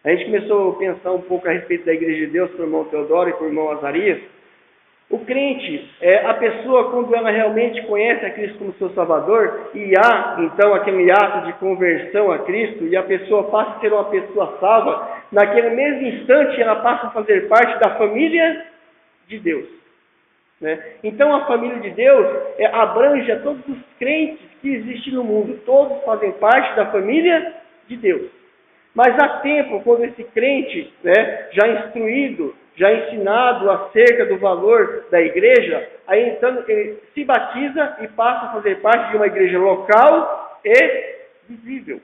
A gente começou a pensar um pouco a respeito da Igreja de Deus com o irmão Teodoro e com o irmão Azarias. O crente é a pessoa quando ela realmente conhece a Cristo como seu Salvador e há, então, aquele ato de conversão a Cristo e a pessoa passa a ser uma pessoa salva, naquele mesmo instante ela passa a fazer parte da família de Deus. Né? Então, a família de Deus abrange a todos os crentes que existem no mundo. Todos fazem parte da família de Deus. Mas há tempo, quando esse crente, né, já instruído, já ensinado acerca do valor da igreja, aí então ele se batiza e passa a fazer parte de uma igreja local e visível.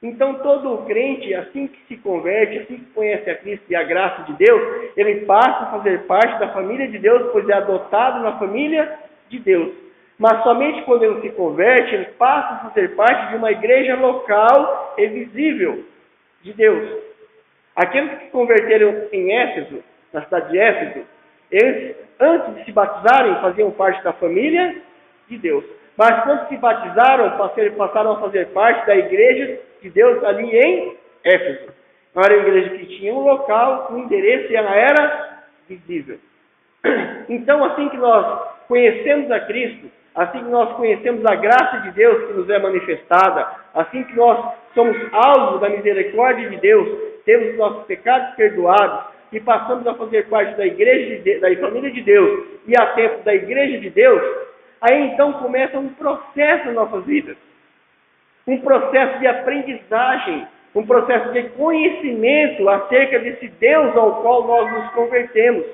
Então todo crente, assim que se converte, assim que conhece a Cristo e a graça de Deus, ele passa a fazer parte da família de Deus, pois é adotado na família de Deus. Mas somente quando ele se converte, ele passa a fazer parte de uma igreja local e visível de Deus. Aqueles que se converteram em Éfeso, na cidade de Éfeso, eles, antes de se batizarem, faziam parte da família de Deus. Mas quando se batizaram, passaram a fazer parte da igreja de Deus ali em Éfeso. Era uma igreja que tinha um local, um endereço, e ela era visível. Então, assim que nós conhecemos a Cristo, assim que nós conhecemos a graça de Deus que nos é manifestada, assim que nós somos alvos da misericórdia de Deus, temos os nossos pecados perdoados, e passamos a fazer parte da igreja da família de Deus e a tempo da igreja de Deus, aí então começa um processo nas nossas vidas. Um processo de aprendizagem, um processo de conhecimento acerca desse Deus ao qual nós nos convertemos.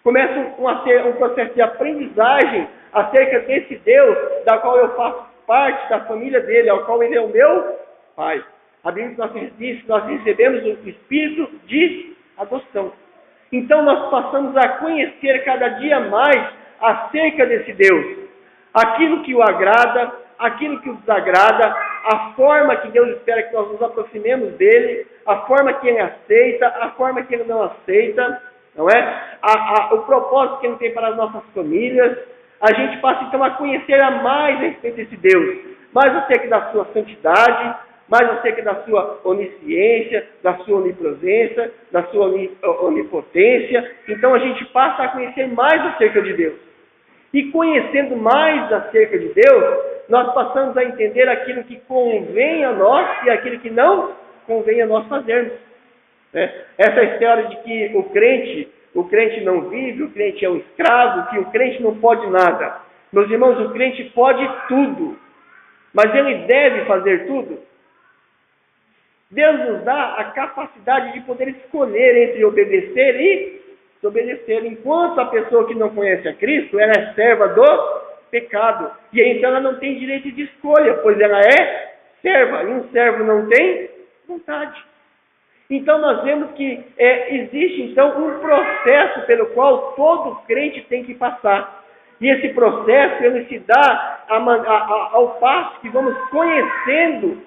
Começa um processo de aprendizagem acerca desse Deus, da qual eu faço parte da família dele, ao qual ele é o meu Pai. A Bíblia diz que nós recebemos o Espírito de adoção. Então nós passamos a conhecer cada dia mais acerca desse Deus. Aquilo que o agrada, aquilo que o desagrada, a forma que Deus espera que nós nos aproximemos dele, a forma que ele aceita, a forma que ele não aceita, não é? O propósito que ele tem para as nossas famílias. A gente passa então a conhecer a mais a respeito desse Deus, mais acerca da sua santidade, mais acerca da sua onisciência, da sua onipresença, da sua onipotência. Então a gente passa a conhecer mais acerca de Deus. E conhecendo mais acerca de Deus, nós passamos a entender aquilo que convém a nós e aquilo que não convém a nós fazermos. Essa história de que o crente não vive, o crente é um escravo, que o crente não pode nada. Meus irmãos, o crente pode tudo, mas ele deve fazer tudo. Deus nos dá a capacidade de poder escolher entre obedecer e desobedecer. Enquanto a pessoa que não conhece a Cristo, ela é serva do pecado. E então ela não tem direito de escolha, pois ela é serva. E um servo não tem vontade. Então nós vemos que existe então um processo pelo qual todo crente tem que passar. E esse processo ele se dá ao passo que vamos conhecendo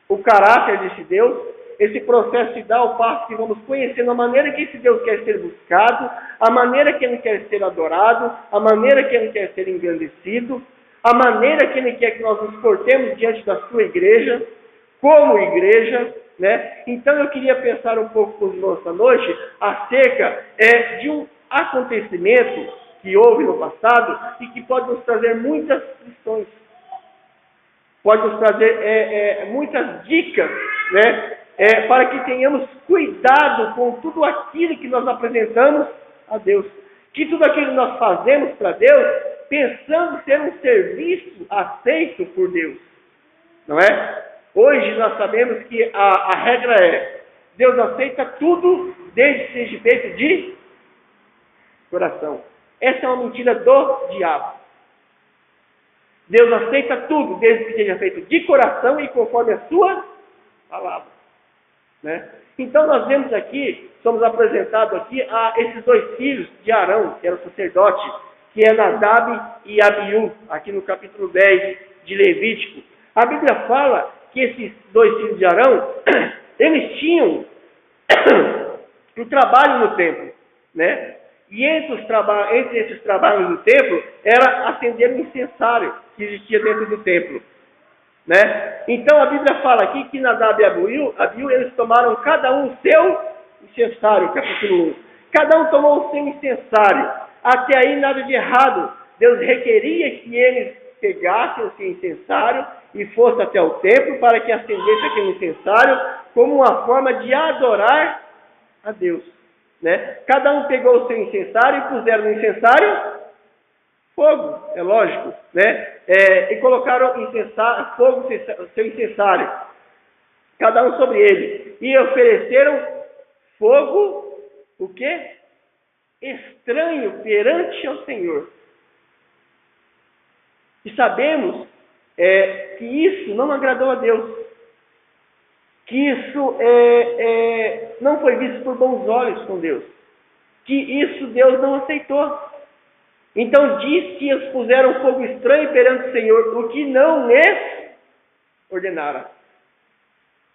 o caráter desse Deus. Esse processo se dá ao passo que vamos conhecendo a maneira que esse Deus quer ser buscado, a maneira que ele quer ser adorado, a maneira que ele quer ser engrandecido, a maneira que ele quer que nós nos portemos diante da sua igreja, como igreja, né? Então eu queria pensar um pouco com os irmãos esta noite acerca de um acontecimento que houve no passado e que pode nos trazer muitas lições. Pode nos trazer muitas dicas, né? Para que tenhamos cuidado com tudo aquilo que nós apresentamos a Deus. Que tudo aquilo que nós fazemos para Deus, pensando ser um serviço aceito por Deus. Não é? Hoje nós sabemos que a regra é: Deus aceita tudo desde que seja feito de coração. Essa é uma mentira do diabo. Deus aceita tudo desde que seja feito de coração e conforme a sua palavra. Né? Então nós vemos aqui, somos apresentados aqui a esses dois filhos de Arão, que era o sacerdote, que é Nadab e Abiú, aqui no capítulo 10 de Levítico. A Bíblia fala que esses dois filhos de Arão, eles tinham um trabalho no templo, né? E entre esses trabalhos do templo, era acender o incensário que existia dentro do templo. né? Então a Bíblia fala aqui que Nadab e Abiú, eles tomaram cada um o seu incensário, capítulo 1. Cada um tomou o seu incensário. Até aí nada de errado. Deus requeria que eles pegassem o seu incensário e fossem até o templo para que acendesse aquele incensário como uma forma de adorar a Deus, né? Cada um pegou o seu incensário e puseram no incensário fogo, é lógico, né? E colocaram fogo no seu incensário, cada um sobre ele, e ofereceram fogo, o quê? Estranho perante ao Senhor. E sabemos que isso não agradou a Deus, que isso não foi visto por bons olhos com Deus, que isso Deus não aceitou. Então diz que eles puseram fogo estranho perante o Senhor, o que não lhes ordenara.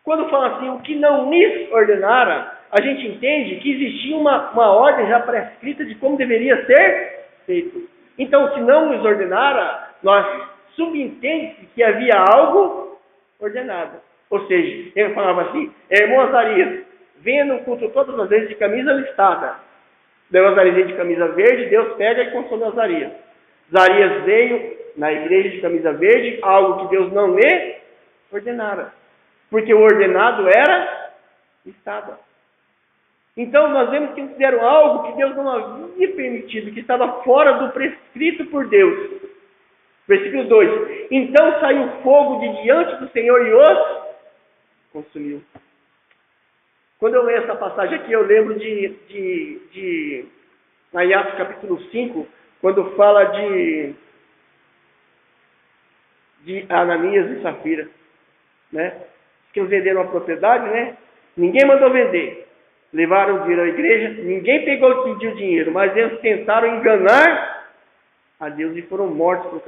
Quando fala assim, o que não lhes ordenara, a gente entende que existia uma ordem já prescrita de como deveria ser feito. Então, se não lhes ordenara, nós subentende que havia algo ordenado. Ou seja, ele falava assim, irmão Azarias, venha no culto todas as vezes de camisa listada. Daí o Azarias veio de camisa verde, Deus pega e consome Azarias. Azarias veio na igreja de camisa verde, algo que Deus não lhe ordenara. Porque o ordenado era listado. Então nós vemos que eles fizeram algo que Deus não havia permitido, que estava fora do prescrito por Deus. Versículo 2. Então saiu fogo de diante do Senhor e os consumiu. Quando eu leio essa passagem aqui, eu lembro de Atos capítulo 5, quando fala de Ananias e Safira, né? Que eles venderam a propriedade, né? Ninguém mandou vender. Levaram o dinheiro à igreja, ninguém pegou e pediu dinheiro, mas eles tentaram enganar a Deus e foram mortos por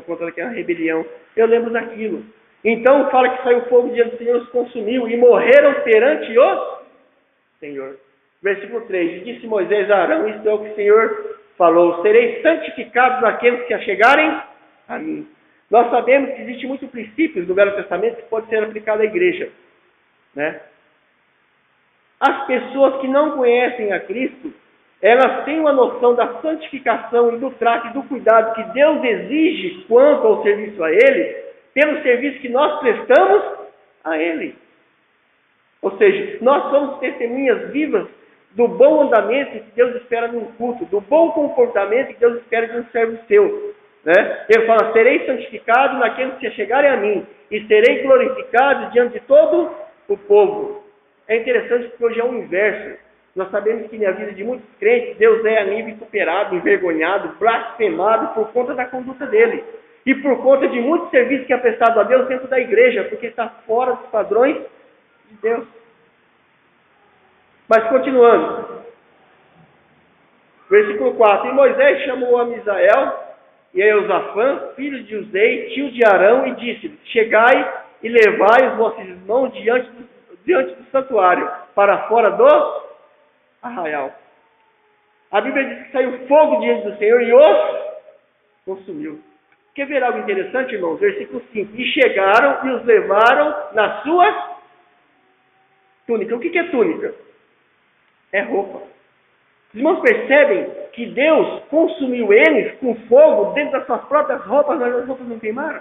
conta daquela rebelião. Eu lembro daquilo. Então fala que saiu fogo diante do Senhor, os consumiu e morreram perante o Senhor. Versículo 3. E disse Moisés a Arão, isto é o que o Senhor falou, sereis santificados naqueles que achegarem a mim. Nós sabemos que existe muitos princípios do Velho Testamento que podem ser aplicados à igreja, né? As pessoas que não conhecem a Cristo, elas têm uma noção da santificação e do trato e do cuidado que Deus exige quanto ao serviço a Ele, pelo serviço que nós prestamos a Ele. Ou seja, nós somos testemunhas vivas do bom andamento que Deus espera num culto, do bom comportamento que Deus espera de um servo seu. Né? Ele fala, serei santificado naqueles que chegarem a mim, e serei glorificado diante de todo o povo. É interessante porque hoje é o inverso. Nós sabemos que na vida de muitos crentes, Deus é ali vituperado, envergonhado, blasfemado por conta da conduta dele. E por conta de muito serviço que é prestado a Deus dentro da igreja, porque está fora dos padrões de Deus. Mas continuando. Versículo 4. E Moisés chamou a Misael e a Eusafã, filhos de Uzei, tio de Arão, e disse-lhes, chegai e levai os vossos irmãos diante do santuário, para fora do arraial. A Bíblia diz que saiu fogo diante do Senhor e os consumiu. Quer ver algo interessante, irmãos? Versículo 5. E chegaram e os levaram nas suas túnicas. O que é túnica? É roupa. Os irmãos percebem que Deus consumiu eles com fogo dentro das suas próprias roupas, mas as roupas não queimaram?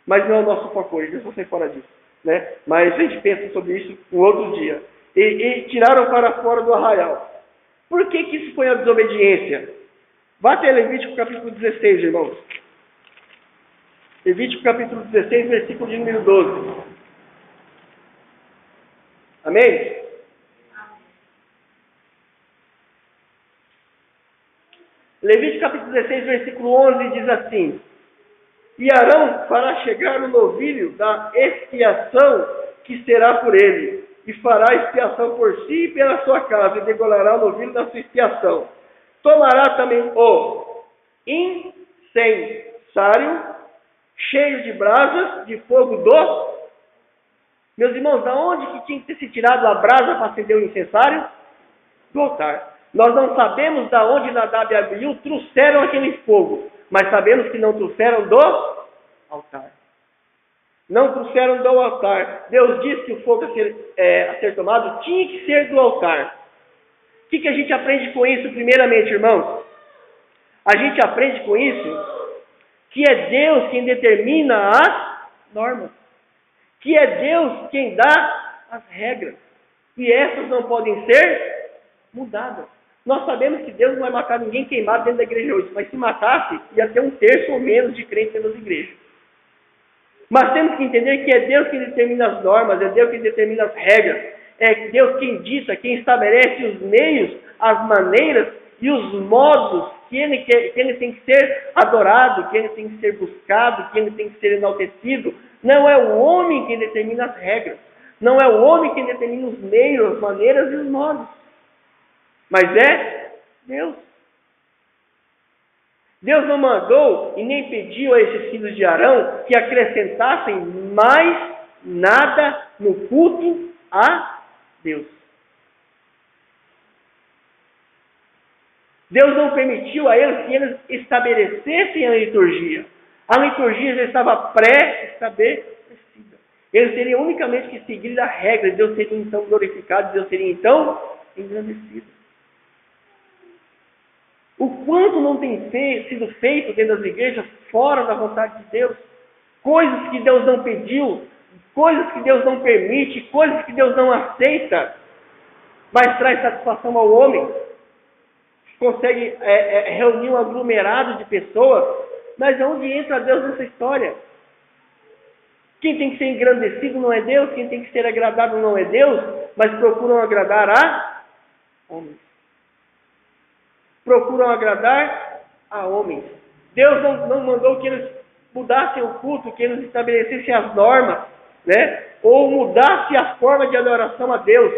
Mas não é o nosso foco hoje, deixa eu sair fora disso. Né? Mas a gente pensa sobre isso um outro dia. E tiraram para fora do arraial. Por que isso foi a desobediência? Vá até Levítico capítulo 16, irmãos. Levítico capítulo 16, versículo de número 12. Amém? Levítico capítulo 16, versículo 11 diz assim: E Arão fará chegar o novilho da expiação que será por ele, e fará expiação por si e pela sua casa, e degolará o novilho da sua expiação. Tomará também o incensário, cheio de brasas de fogo do... Meus irmãos, da onde que tinha que ter se tirado a brasa para acender o incensário? Do altar. Nós não sabemos da onde Nadab e Abiú trouxeram aquele fogo. mas sabemos que não trouxeram do altar. Não trouxeram do altar. Deus disse que o fogo a ser tomado tinha que ser do altar. O que a gente aprende com isso, primeiramente, irmãos? A gente aprende com isso que é Deus quem determina as normas. Que é Deus quem dá as regras. E essas não podem ser mudadas. Nós sabemos que Deus não vai matar ninguém queimado dentro da igreja hoje, mas se matasse, ia ter 1/3 ou menos de crentes dentro das igrejas. Mas temos que entender que é Deus quem determina as normas, é Deus quem determina as regras, é Deus quem dita, quem estabelece os meios, as maneiras e os modos que ele tem que ser adorado, que ele tem que ser buscado, que ele tem que ser enaltecido. Não é o homem quem determina as regras, não é o homem quem determina os meios, as maneiras e os modos, mas é Deus. Deus não mandou e nem pediu a esses filhos de Arão que acrescentassem mais nada no culto a Deus. Deus não permitiu a eles que eles estabelecessem a liturgia. A liturgia já estava pré-estabelecida. Eles teriam unicamente que seguir a regra. Deus seria então glorificado, Deus seria então engrandecido. O quanto não tem sido feito dentro das igrejas fora da vontade de Deus. Coisas que Deus não pediu, coisas que Deus não permite, coisas que Deus não aceita, mas traz satisfação ao homem. Consegue reunir um aglomerado de pessoas, mas onde entra Deus nessa história? Quem tem que ser engrandecido não é Deus, quem tem que ser agradado não é Deus, mas procuram agradar a homens. Procuram agradar a homens. Deus não mandou que eles mudassem o culto, que eles estabelecessem as normas, né? Ou mudassem a forma de adoração a Deus.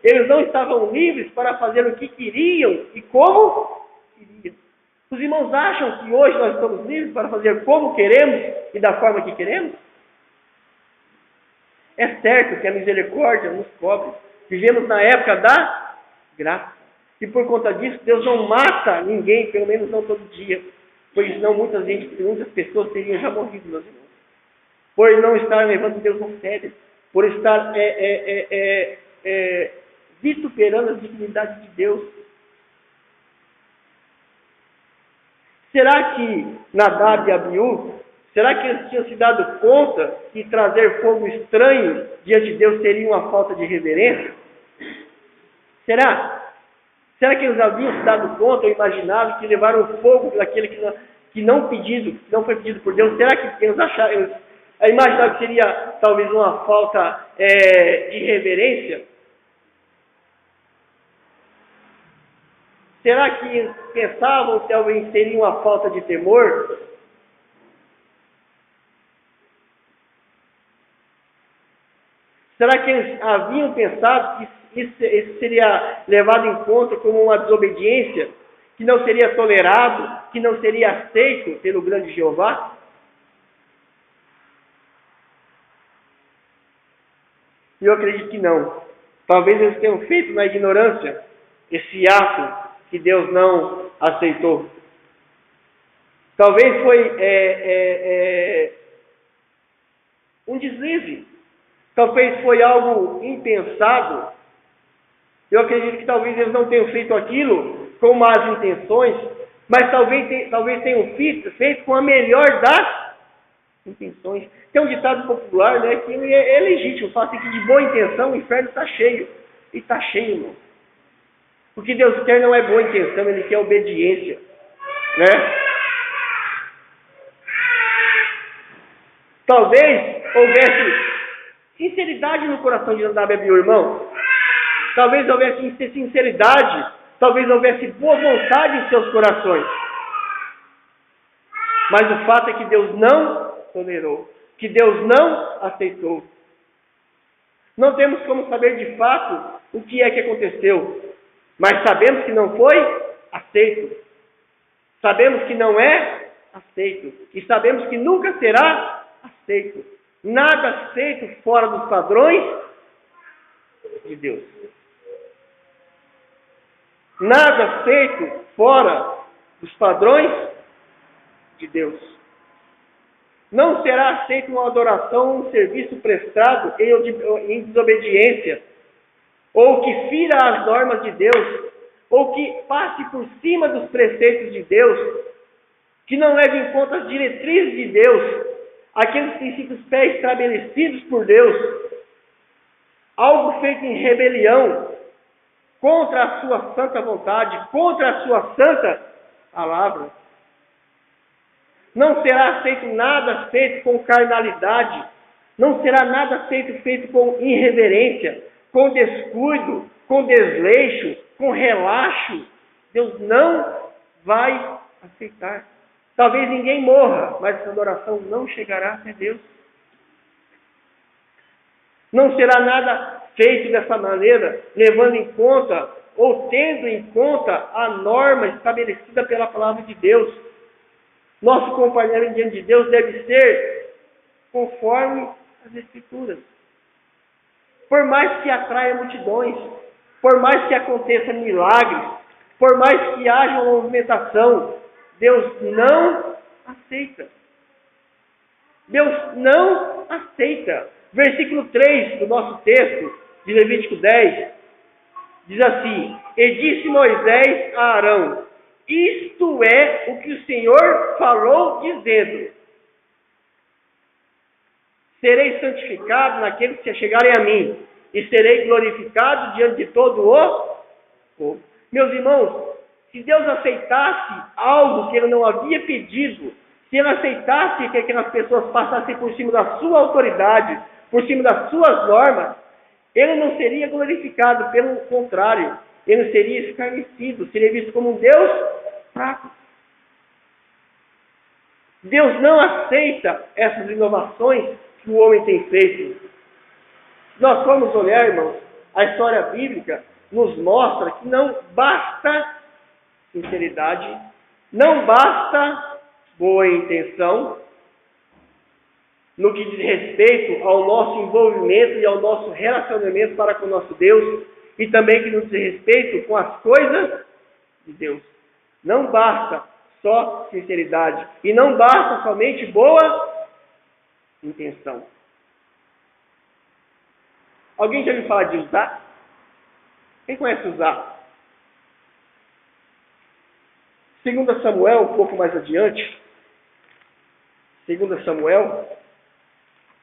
Eles não estavam livres para fazer o que queriam e como queriam. Os irmãos acham que hoje nós estamos livres para fazer como queremos e da forma que queremos? É certo que a misericórdia nos cobre. Vivemos na época da graça. E por conta disso, Deus não mata ninguém, pelo menos não todo dia. Pois senão muitas pessoas teriam já morrido, meus irmãos. Por não estar levando Deus a sério. Por estar vituperando a dignidade de Deus. Será que Nadab e Abiú, será que eles tinham se dado conta que trazer fogo estranho diante de Deus seria uma falta de reverência? Será? Será que eles haviam se dado conta ou imaginado que levaram o fogo daquele que não foi pedido por Deus? Será que eles acharam, imaginaram que seria talvez uma falta de reverência? Será que pensavam que talvez seria uma falta de temor? Será que eles haviam pensado que isso seria levado em conta como uma desobediência, que não seria tolerado, que não seria aceito pelo grande Jeová? Eu acredito que não. Talvez eles tenham feito na ignorância esse ato que Deus não aceitou. Talvez foi um deslize. Talvez foi algo impensado. Eu acredito que talvez eles não tenham feito aquilo com más intenções, mas talvez tenham feito com a melhor das intenções. Tem um ditado popular, né, que é legítimo, fala assim que de boa intenção o inferno está cheio. E está cheio, irmão. O que Deus quer não é boa intenção, Ele quer obediência. Né? Talvez houvesse sinceridade no coração de Nadab e Abiú, irmão. Talvez houvesse sinceridade, talvez houvesse boa vontade em seus corações. Mas o fato é que Deus não tolerou, que Deus não aceitou. Não temos como saber de fato o que é que aconteceu, mas sabemos que não foi aceito. Sabemos que não é aceito. E sabemos que nunca será aceito. Nada aceito fora dos padrões de Deus. Nada aceito fora dos padrões de Deus. Não será aceita uma adoração ou um serviço prestado em desobediência, ou que fira as normas de Deus, ou que passe por cima dos preceitos de Deus, que não leve em conta as diretrizes de Deus, aqueles princípios pré-estabelecidos por Deus, algo feito em rebelião contra a sua santa vontade, contra a sua santa palavra. Não será aceito nada feito com carnalidade, não será nada feito com irreverência, com descuido, com desleixo, com relaxo. Deus não vai aceitar. Talvez ninguém morra, mas essa adoração não chegará até Deus. Não será nada feito dessa maneira, levando em conta ou tendo em conta a norma estabelecida pela palavra de Deus. Nosso comportamento diante de Deus deve ser conforme as Escrituras. Por mais que atraia multidões, por mais que aconteça milagres, por mais que haja uma movimentação, Deus não aceita. Deus não aceita. Versículo 3 do nosso texto, de Levítico 10, diz assim: E disse Moisés a Arão: Isto é o que o Senhor falou, dizendo: Serei santificado naqueles que se chegarem a mim, e serei glorificado diante de todo o povo. Meus irmãos, se Deus aceitasse algo que Ele não havia pedido, se Ele aceitasse que aquelas pessoas passassem por cima da sua autoridade, por cima das suas normas, Ele não seria glorificado, pelo contrário, Ele seria escarnecido, seria visto como um Deus fraco. Deus não aceita essas inovações que o homem tem feito. Se nós formos olhar, irmãos, a história bíblica nos mostra que não basta sinceridade, não basta boa intenção, no que diz respeito ao nosso envolvimento e ao nosso relacionamento para com o nosso Deus, e também que nos diz respeito com as coisas de Deus. Não basta só sinceridade, e não basta somente boa intenção. Alguém já ouviu falar de Uzá? Quem conhece Uzá? 2 Samuel, um pouco mais adiante, 2 Samuel,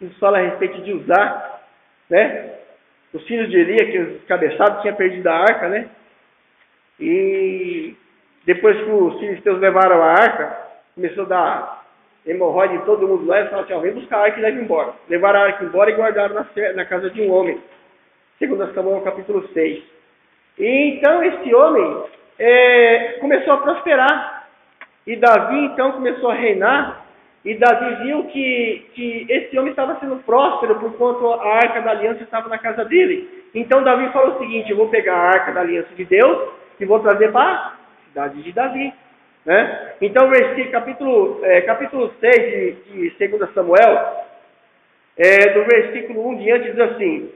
nos fala a respeito de Uzá, né? Os filhos de Eli, aqueles cabeçados, tinham perdido a arca, né? E depois que os filisteus levaram a arca, começou a dar hemorroide em todo mundo lá, e falaram assim: vem buscar a arca e leva embora. Levaram a arca embora e guardaram na casa de um homem. 2 Samuel capítulo 6. E então esse homem começou a prosperar. E Davi então começou a reinar. E Davi viu que esse homem estava sendo próspero, porquanto a arca da aliança estava na casa dele. Então Davi falou o seguinte: eu vou pegar a arca da aliança de Deus e vou trazer para a cidade de Davi. Né? Então, capítulo 6 de 2 Samuel, do versículo 1 diante, diz assim: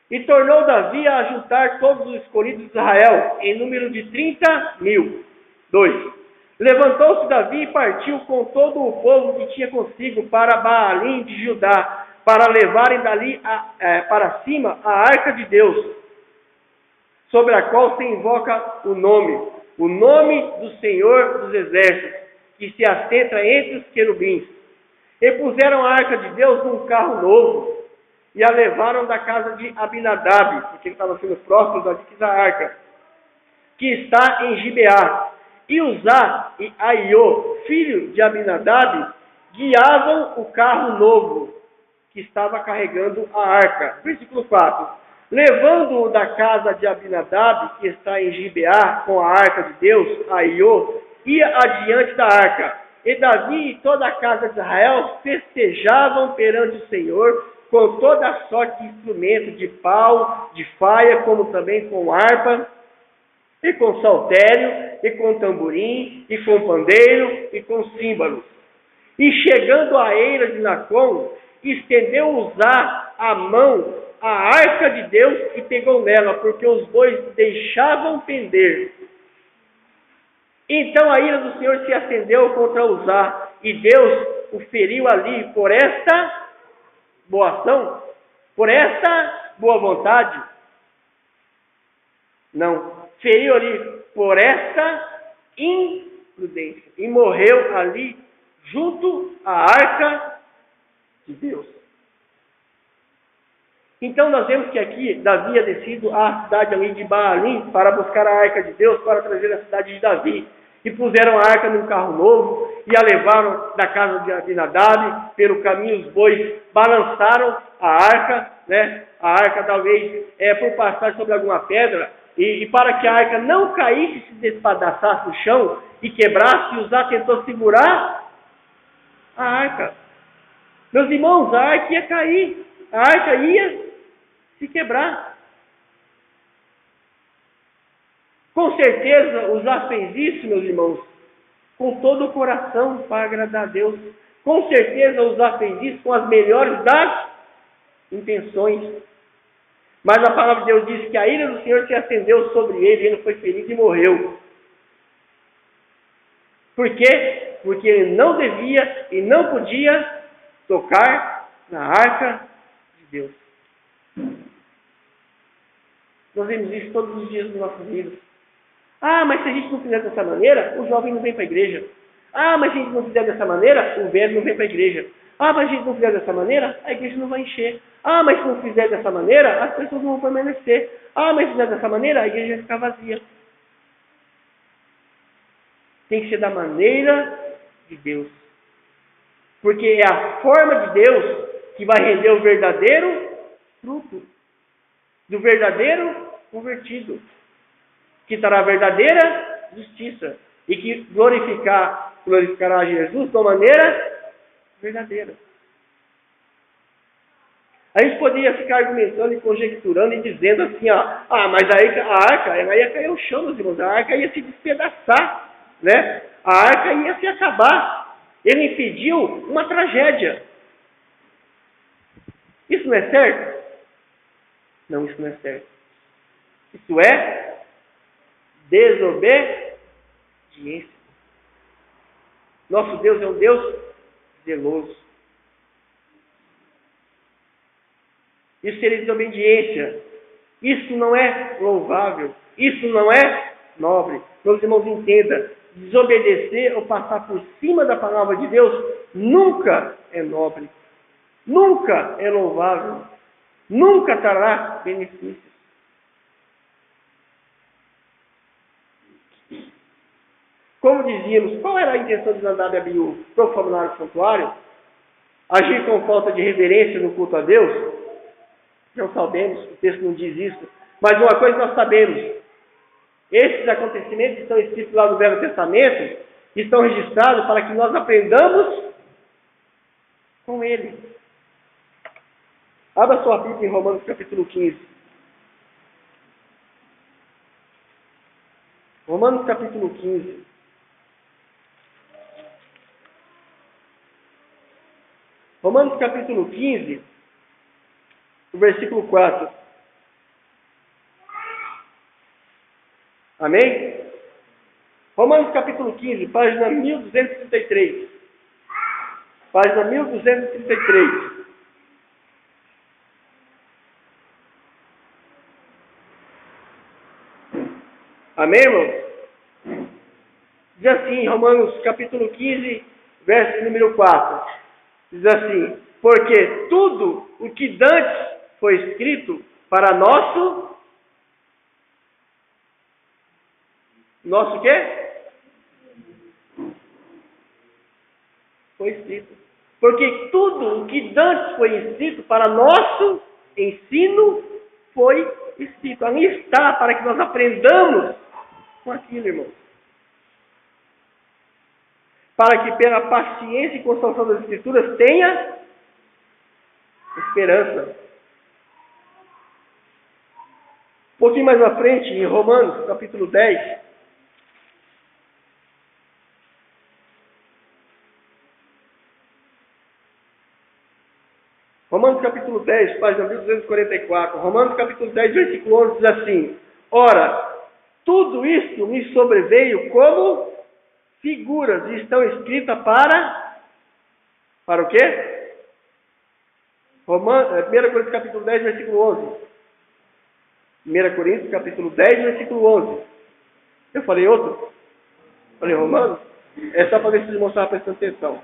E tornou Davi a ajuntar todos os escolhidos de Israel, em número de 30.000. 2. Levantou-se Davi e partiu com todo o povo que tinha consigo para Baalim de Judá, para levarem dali para cima a arca de Deus, sobre a qual se invoca o nome do Senhor dos Exércitos, que se assenta entre os querubins. E puseram a arca de Deus num carro novo, e a levaram da casa de Abinadab, porque ele estava sendo próximo da arca, que está em Gibeá. E Uzá e Aiô, filho de Abinadab, guiavam o carro novo, que estava carregando a arca. Versículo 4. Levando-o da casa de Abinadab, que está em Gibeá, com a arca de Deus, Aiô, ia adiante da arca. E Davi e toda a casa de Israel festejavam perante o Senhor, com toda a sorte de instrumento, de pau, de faia, como também com harpa, e com saltério, e com tamborim, e com pandeiro, e com símbolos. E chegando à eira de Nacon, estendeu Uzá a mão à arca de Deus e pegou nela, porque os bois deixavam pender. Então a ira do Senhor se acendeu contra Uzá, e Deus o feriu ali por esta boa ação, por esta boa vontade. Não, feriu ali por esta imprudência, e morreu ali junto à arca de Deus. Então nós vemos que aqui Davi havia descido à cidade ali de Baalim para buscar a arca de Deus, para trazer a cidade de Davi. E puseram a arca num carro novo e a levaram da casa de Abinadab. Pelo caminho os bois balançaram a arca, né? A arca talvez por passar sobre alguma pedra. E para que a arca não caísse, se despedaçasse no chão e quebrasse, Uzá tentou segurar a arca. Meus irmãos, a arca ia cair, a arca ia se quebrar. Com certeza, Uzá fez isso, meus irmãos, com todo o coração para agradar a Deus. Com certeza, Uzá fez isso com as melhores das intenções. Mas a palavra de Deus diz que a ira do Senhor se acendeu sobre ele, ele foi ferido e morreu. Por quê? Porque ele não devia e não podia tocar na arca de Deus. Nós vemos isso todos os dias dos nossos vidas. Ah, mas se a gente não fizer dessa maneira, o jovem não vem para a igreja. Ah, mas se a gente não fizer dessa maneira, o velho não vem para a igreja. Ah, mas se a gente não fizer dessa maneira, a igreja não vai encher. Ah, mas se não fizer dessa maneira, as pessoas não vão permanecer. Ah, mas se fizer dessa maneira, a igreja vai ficar vazia. Tem que ser da maneira de Deus. Porque é a forma de Deus que vai render o verdadeiro fruto. Do verdadeiro convertido. Que terá a verdadeira justiça. E que glorificará a Jesus de uma maneira verdadeira. A gente poderia ficar argumentando e conjecturando e dizendo assim, mas aí a arca ela ia cair ao chão, meus irmãos, a arca ia se despedaçar, né? A arca ia se acabar. Ele impediu uma tragédia. Isso não é certo? Não, isso não é certo. Isso é desobediência. Nosso Deus é um Deus zeloso. Isso seria desobediência. Isso não é louvável. Isso não é nobre. Meus irmãos, entenda. Desobedecer ou passar por cima da palavra de Deus nunca é nobre. Nunca é louvável. Nunca trará benefícios. Como dizíamos, qual era a intenção de Nadab e Abiú? Profanar o santuário? Agir com falta de reverência no culto a Deus? Não sabemos, o texto não diz isso. Mas uma coisa nós sabemos. Esses acontecimentos estão escritos lá no Velho Testamento, estão registrados para que nós aprendamos com ele. Abra sua Bíblia em Romanos capítulo 15. Romanos capítulo 15. Romanos capítulo 15, o versículo 4. Amém? Romanos capítulo 15, página 1233. Página 1233. Amém, irmão? Diz assim, Romanos capítulo 15, verso número 4. Diz assim, porque tudo o que dantes foi escrito para nosso quê? Foi escrito. Porque tudo o que dantes foi escrito para nosso ensino foi escrito. Ali está para que nós aprendamos com aquilo, irmãos. Para que pela paciência e consolação das Escrituras tenha esperança. Um pouquinho mais à frente, em Romanos, capítulo 10. Romanos capítulo 10, página 1244. Romanos capítulo 10, versículo 11 diz assim: ora, tudo isto me sobreveio como figuras estão escritas para o quê? 1 Coríntios capítulo 10, versículo 11. 1 Coríntios capítulo 10, versículo 11. Eu falei outro? Falei Romanos? É só para ver se vocês mostraram prestando atenção.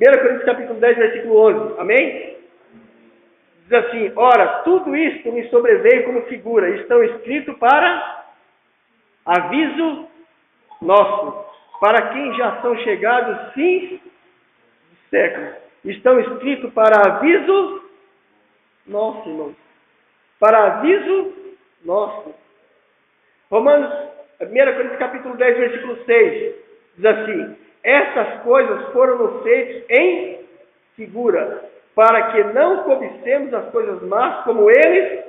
1 Coríntios capítulo 10, versículo 11. Amém? Diz assim: ora, tudo isto me sobreveio como figura, estão escritos para aviso nosso, para quem já são chegados fins de séculos. Estão escritos para aviso nosso, irmãos. Para aviso nosso. Romanos, 1 Coríntios capítulo 10, versículo 6, diz assim: essas coisas foram-nos feitas em figura, para que não cobicemos as coisas más como eles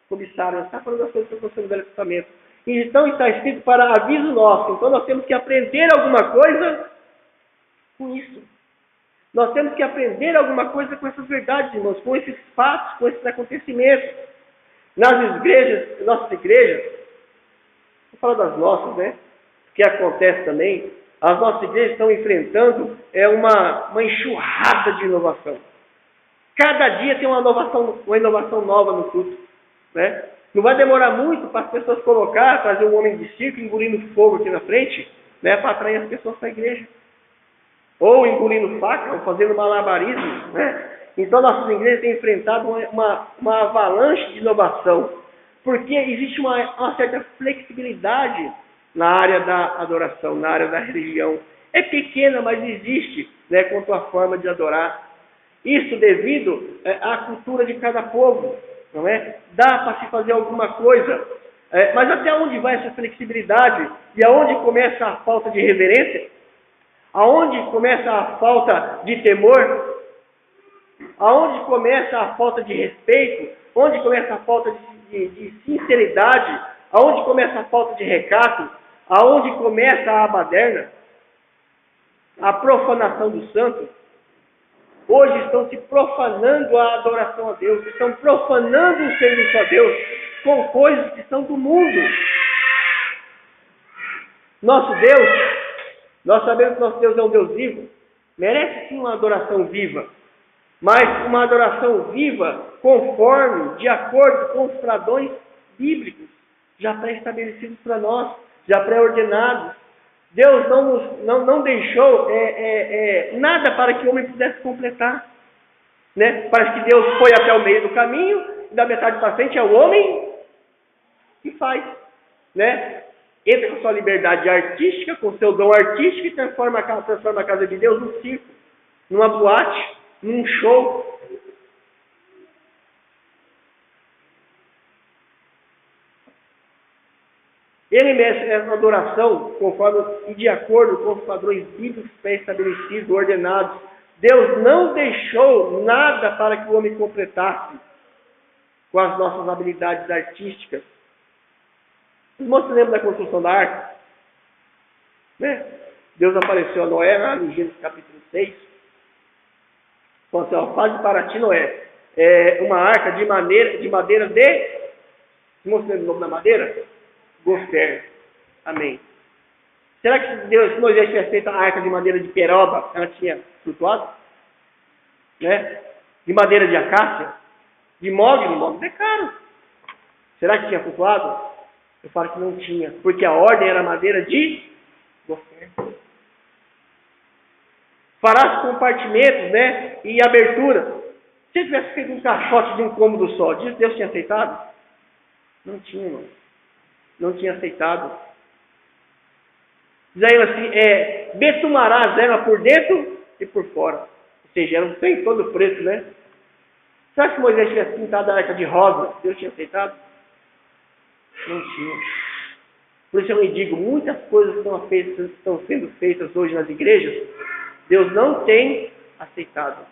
cobiçaram. Está falando das coisas que aconteceram no Velho Testamento. Então está escrito para aviso nosso. Então nós temos que aprender alguma coisa com isso. Nós temos que aprender alguma coisa com essas verdades, irmãos, com esses fatos, com esses acontecimentos. Nossas igrejas, vou falar das nossas, né? O que acontece também, as nossas igrejas estão enfrentando uma enxurrada de inovação. Cada dia tem uma inovação nova no culto, né? Não vai demorar muito para as pessoas trazer um homem de circo engolindo fogo aqui na frente, né? Para atrair as pessoas para a igreja. Ou engolindo faca, ou fazendo malabarismo, né? Então nossas igrejas têm enfrentado uma avalanche de inovação, porque existe uma certa flexibilidade na área da adoração, na área da religião. É pequena, mas existe, né, quanto à forma de adorar. Isso devido à cultura de cada povo, não é? Dá para se fazer alguma coisa, mas até onde vai essa flexibilidade? E aonde começa a falta de reverência? Aonde começa a falta de temor? Aonde começa a falta de respeito? Onde começa a falta de sinceridade? Aonde começa a falta de recato? Aonde começa a baderna? A profanação do santo? Hoje estão se profanando a adoração a Deus, estão profanando o serviço a Deus com coisas que são do mundo. Nosso Deus, nós sabemos que nosso Deus é um Deus vivo, merece sim uma adoração viva, mas uma adoração viva conforme, de acordo com os padrões bíblicos, já pré-estabelecidos para nós, já pré-ordenados. Deus não deixou nada para que o homem pudesse completar, né? Parece que Deus foi até o meio do caminho, e da metade para frente é o homem que faz, né? Entra com sua liberdade artística, com seu dom artístico e transforma a casa de Deus num circo, numa boate, num show. Ele merece essa adoração conforme e de acordo com os padrões bíblicos pré-estabelecidos, ordenados. Deus não deixou nada para que o homem completasse com as nossas habilidades artísticas. Os irmãos se lembram da construção da arca? Né? Deus apareceu a Noé, lá no Gênesis capítulo 6. Falou assim, ó, faze para ti, Noé, uma arca de madeira de... Os irmãos se lembram do nome da madeira? Gofer. Amém. Será que se Moisés tivesse feito a arca de madeira de peroba, ela tinha flutuado? Né? De madeira de acácia? De mogno é caro. Será que tinha flutuado? Eu falo que não tinha, porque a ordem era madeira de gofer. Farás compartimentos, né? E abertura. Se ele tivesse feito um caixote de um cômodo só, Deus tinha aceitado? Não tinha, irmão. Não tinha aceitado. Diz aí assim, betumarás ela por dentro e por fora. Ou seja, era um trem todo preto, né? Será que Moisés tivesse pintado a arca de rosa, Deus tinha aceitado? Não tinha. Por isso eu lhe digo, muitas coisas estão sendo feitas hoje nas igrejas, Deus não tem aceitado.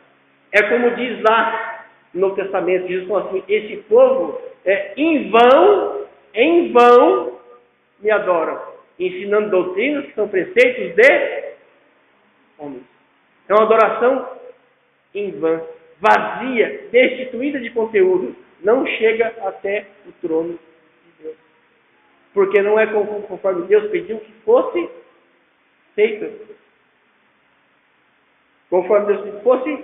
É como diz lá no Novo Testamento, Jesus fala assim, esse povo em vão me adoram, ensinando doutrinas que são preceitos de homens. É uma adoração em vão, vazia, destituída de conteúdo, não chega até o trono de Deus. Porque não é conforme Deus pediu que fosse feito. Conforme Deus fosse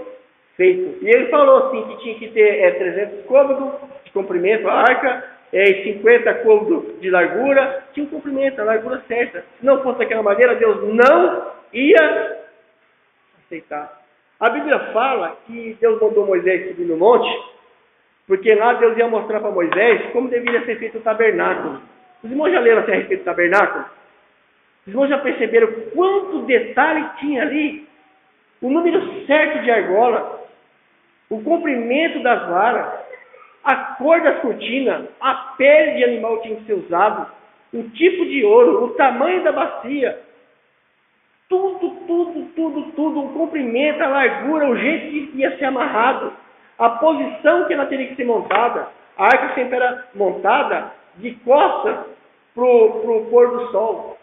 feito. E ele falou assim, que tinha que ter 300 côvados de comprimento, a arca, e 50 côvados de largura. Tinha um comprimento, a largura certa. Se não fosse daquela maneira, Deus não ia aceitar. A Bíblia fala que Deus mandou Moisés subir no monte, porque lá Deus ia mostrar para Moisés como deveria ser feito o tabernáculo. Os irmãos já leram a respeito do tabernáculo? Os irmãos já perceberam quanto detalhe tinha ali? O número certo de argola, o comprimento das varas, a cor das cortinas, a pele de animal tinha que ser usado, o tipo de ouro, o tamanho da bacia, tudo, o comprimento, a largura, o jeito que ia ser amarrado, a posição que ela teria que ser montada. A arca sempre era montada de costas para o pôr do sol.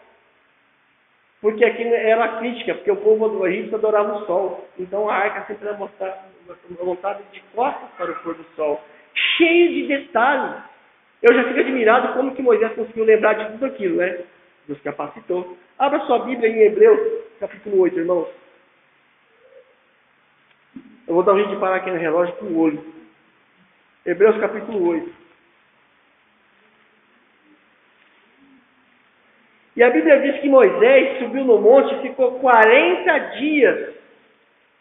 Porque aqui era a crítica, porque o povo do Egito adorava o sol. Então a arca sempre era montada de costas para o pôr do sol. Cheio de detalhes. Eu já fico admirado como que Moisés conseguiu lembrar de tudo aquilo, né? Deus capacitou. Abra sua Bíblia em Hebreus, capítulo 8, irmãos. Eu vou dar um jeito de parar aqui no relógio com o olho. Hebreus, capítulo 8. E a Bíblia diz que Moisés subiu no monte e ficou 40 dias.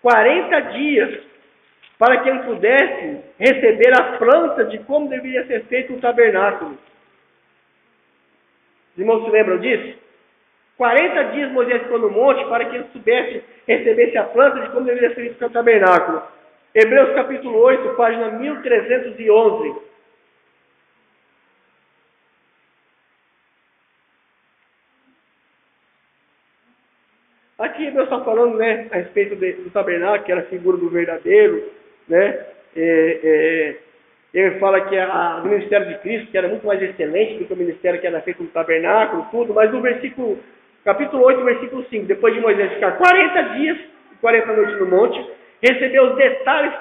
40 dias. Para que ele pudesse receber a planta de como deveria ser feito o tabernáculo. Os irmãos se lembram disso? 40 dias Moisés ficou no monte para que ele recebesse a planta de como deveria ser feito o tabernáculo. Hebreus capítulo 8, página 1311. Aqui Hebreus está falando, né, a respeito do tabernáculo, que era a figura do verdadeiro, né? Ele fala que o ministério de Cristo, que era muito mais excelente do que o ministério que era feito no tabernáculo, tudo, mas no capítulo 8, versículo 5, depois de Moisés ficar 40 dias e 40 noites no monte, recebeu os detalhes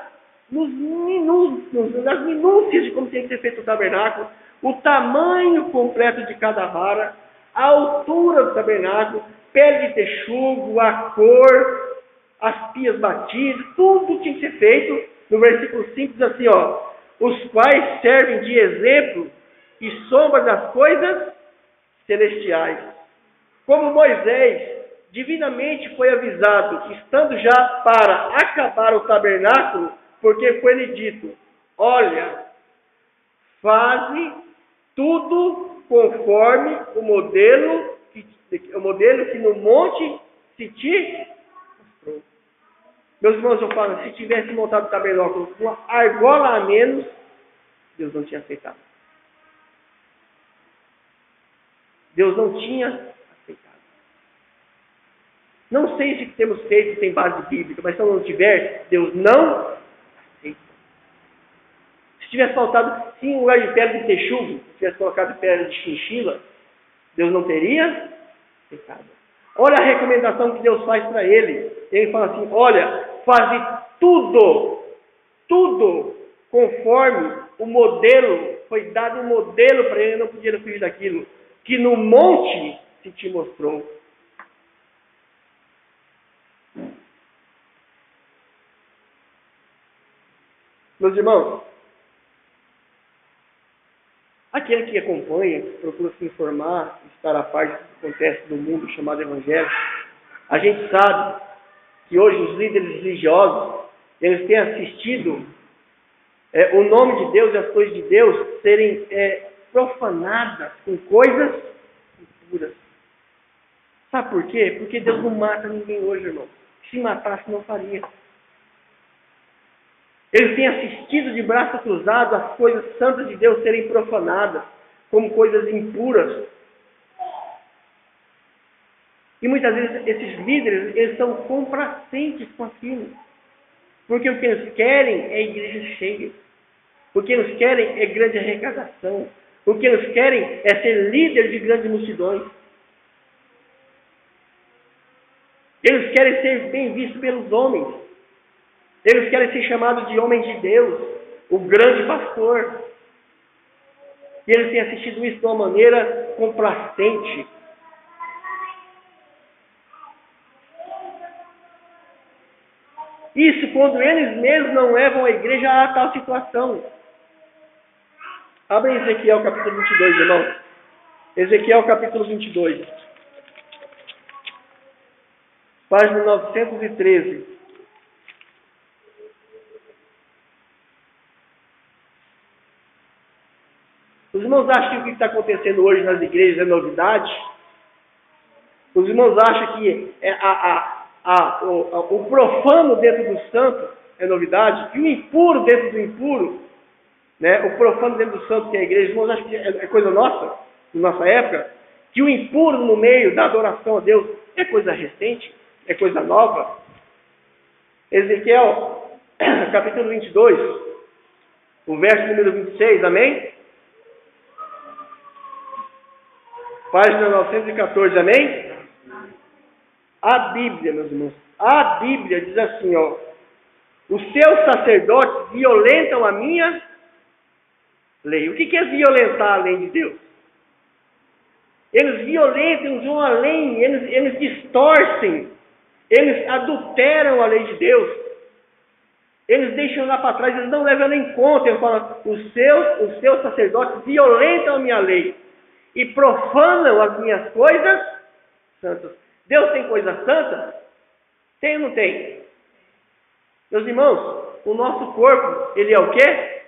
nas minúcias de como tem que ser feito o tabernáculo, o tamanho completo de cada vara, a altura do tabernáculo, pele de texugo, a cor, as pias batidas, tudo tinha que ser feito. No versículo 5 diz assim, os quais servem de exemplo e sombra das coisas celestiais. Como Moisés divinamente foi avisado, estando já para acabar o tabernáculo, porque foi-lhe dito, olha, faze tudo conforme o modelo que no monte se te mostrou. Meus irmãos, eu falo, se tivesse montado o tabernáculo com uma argola a menos, Deus não tinha aceitado. Deus não tinha aceitado. Não sei se o que temos feito tem base bíblica, mas se não tiver, Deus não aceita. Se tivesse faltado, se em lugar de pedra de texugo, tivesse colocado pedra de chinchila, Deus não teria aceitado. Olha a recomendação que Deus faz para ele. Ele fala assim, olha, faze tudo conforme o modelo, foi dado um modelo para ele, não podia fugir daquilo, que no monte se te mostrou. Meus irmãos, aquele que acompanha, que procura se informar, estar a par do que acontece no mundo chamado Evangelho, a gente sabe que hoje os líderes religiosos, eles têm assistido o nome de Deus e as coisas de Deus serem profanadas com coisas impuras. Sabe por quê? Porque Deus não mata ninguém hoje, irmão. Se matasse, não faria. Eles têm assistido de braço cruzado as coisas santas de Deus serem profanadas como coisas impuras. E muitas vezes esses líderes, eles são complacentes com aquilo. Porque o que eles querem é igreja cheia. O que eles querem é grande arrecadação. O que eles querem é ser líder de grandes multidões. Eles querem ser bem vistos pelos homens. Eles querem ser chamados de homens de Deus, o grande pastor. E eles têm assistido isso de uma maneira complacente. quando eles mesmos não levam a igreja a tal situação. Abre Ezequiel capítulo 22, irmão. Ezequiel capítulo 22. Página 913. Os irmãos acham que o que está acontecendo hoje nas igrejas é novidade? Os irmãos acham que o profano dentro do santo é novidade? E o impuro dentro do impuro, né? O profano dentro do santo que é a igreja, os irmãos acham que é coisa nossa, na nossa época? Que o impuro no meio da adoração a Deus é coisa recente? É coisa nova? Ezequiel, capítulo 22, o verso número 26, amém? Página 914, amém? A Bíblia, meus irmãos, a Bíblia diz assim, ó: os seus sacerdotes violentam a minha lei. O que é violentar a lei de Deus? Eles violentam, eles vão além, eles distorcem, eles adulteram a lei de Deus. Eles deixam lá para trás, eles não levam em conta. Eles falam: os seus sacerdotes violentam a minha lei e profanam as minhas coisas santas. Deus tem coisa santa? Tem ou não tem? Meus irmãos, o nosso corpo, ele é o quê?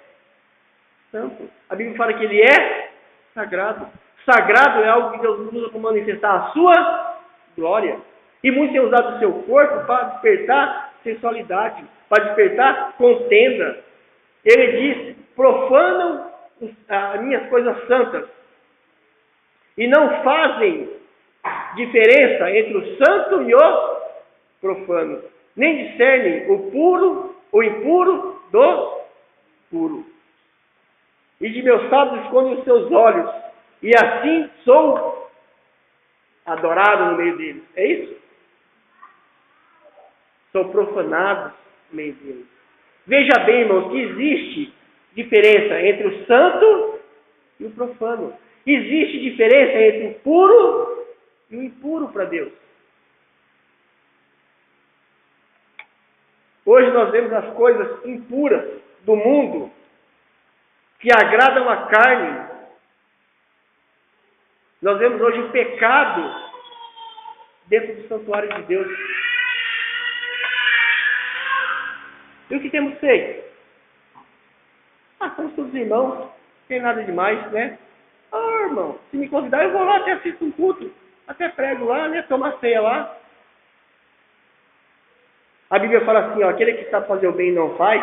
Santo. A Bíblia fala que ele é sagrado. Sagrado é algo que Deus usa para manifestar a sua glória. E muitos têm usado o seu corpo para despertar sensualidade, para despertar contenda. Ele diz: profanam as minhas coisas santas e não fazem diferença entre o santo e o profano, nem discernem o puro, o impuro do puro. E de meus sábios escondem os seus olhos, e assim sou adorado no meio deles. É isso? Sou profanado no meio deles. Veja bem, irmãos, que existe diferença entre o santo e o profano. Existe diferença entre o puro e o impuro para Deus. Hoje nós vemos as coisas impuras do mundo que agradam a carne. Nós vemos hoje o pecado dentro do santuário de Deus. E o que temos feito? Somos todos irmãos, não tem nada demais, né? Irmão, se me convidar eu vou lá, até assisto um culto, até prego lá, né? Tomo a ceia lá. A Bíblia fala assim, ó: aquele que sabe fazer o bem e não faz,